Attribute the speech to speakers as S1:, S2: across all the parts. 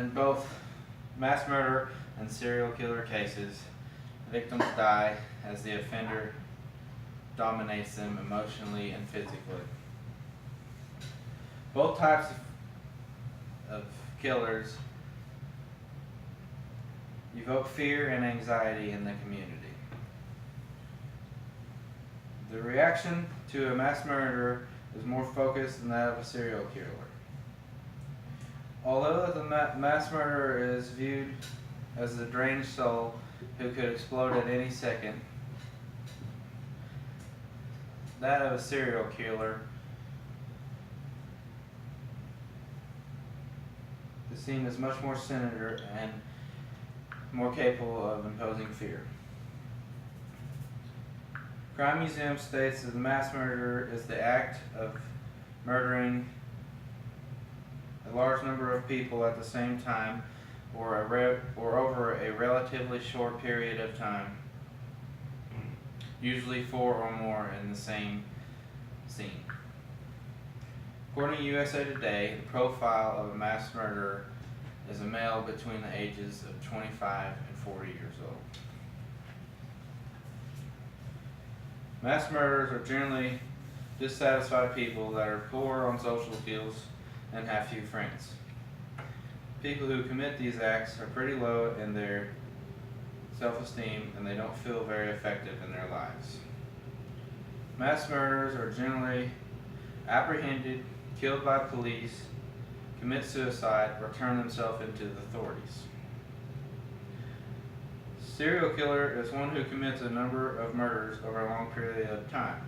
S1: In both mass murder and serial killer cases, victims die as the offender dominates them emotionally and physically. Both types of killers evoke fear and anxiety in the community. The reaction to a mass murderer is more focused than that of a serial killer. Although the mass murderer is viewed as a deranged soul who could explode at any second, that of a serial killer is seen as much more sinister and more capable of imposing fear. Crime Museum states that the mass murder is the act of murdering a large number of people at the same time or over a relatively short period of time, usually 4 or more in the same scene. According to USA Today, the profile of a mass murderer is a male between the ages of 25 and 40 years old. Mass murderers are generally dissatisfied people that are poor on social skills and have few friends. People who commit these acts are pretty low in their self-esteem and they don't feel very effective in their lives. Mass murderers are generally apprehended, killed by police, commit suicide, or turn themselves into the authorities. Serial killer is one who commits a number of murders over a long period of time.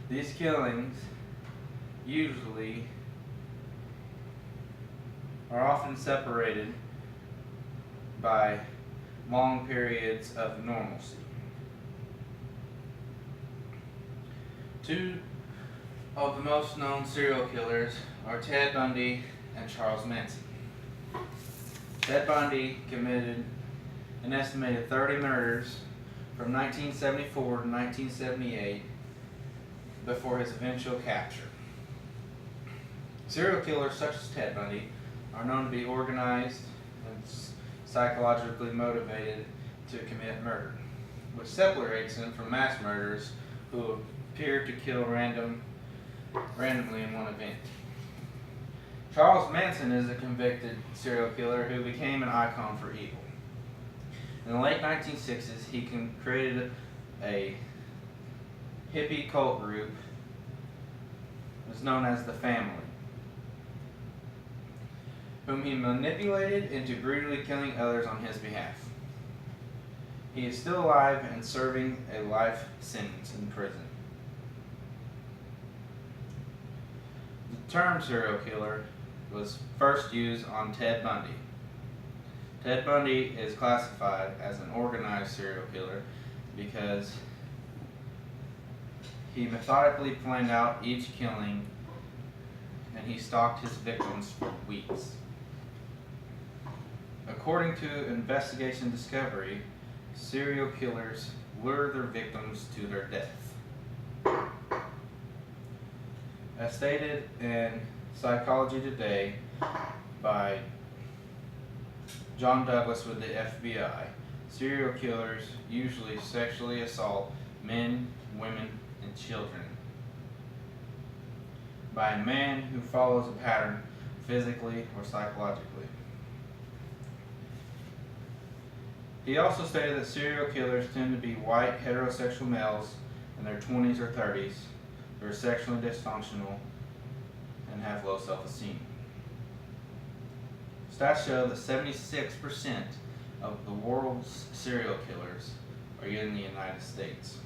S1: These killings usually are often separated by long periods of normalcy. Two of the most known serial killers are Ted Bundy and Charles Manson. Ted Bundy committed an estimated 30 murders from 1974 to 1978 before his eventual capture. Serial killers such as Ted Bundy are known to be organized and psychologically motivated to commit murder, which separates them from mass murderers who appear to kill randomly in one event. Charles Manson is a convicted serial killer who became an icon for evil. In the late 1960s, he created a hippie cult group that's known as the Family, whom he manipulated into brutally killing others on his behalf. He is still alive and serving a life sentence in prison. The term serial killer was first used on Ted Bundy. Ted Bundy is classified as an organized serial killer because he methodically planned out each killing and he stalked his victims for weeks. According to Investigation Discovery, serial killers lure their victims to their death. As stated in Psychology Today by John Douglas with the FBI, serial killers usually sexually assault men, women, and children by a man who follows a pattern physically or psychologically. He also stated that serial killers tend to be white heterosexual males in their 20s or 30s who are sexually dysfunctional and have low self-esteem. Stats show that 76% of the world's serial killers are in the United States.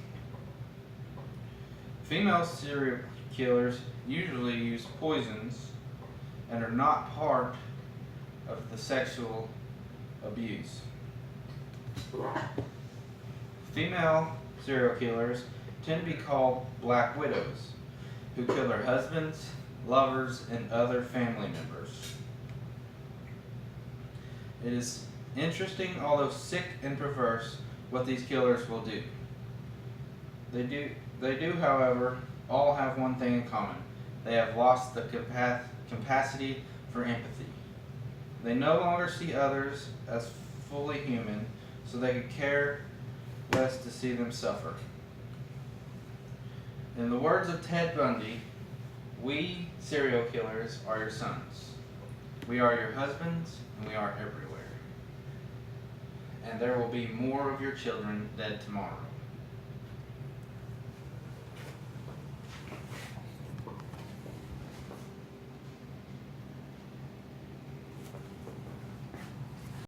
S1: Female serial killers usually use poisons and are not part of the sexual abuse. Female serial killers tend to be called black widows, who kill their husbands, lovers, and other family members. It is interesting, although sick and perverse, what these killers will do. They do, however, all have one thing in common. They have lost the capacity for empathy. They no longer see others as fully human, so they could care less to see them suffer. In the words of Ted Bundy, we serial killers are your sons. We are your husbands, and we are everywhere. And there will be more of your children dead tomorrow.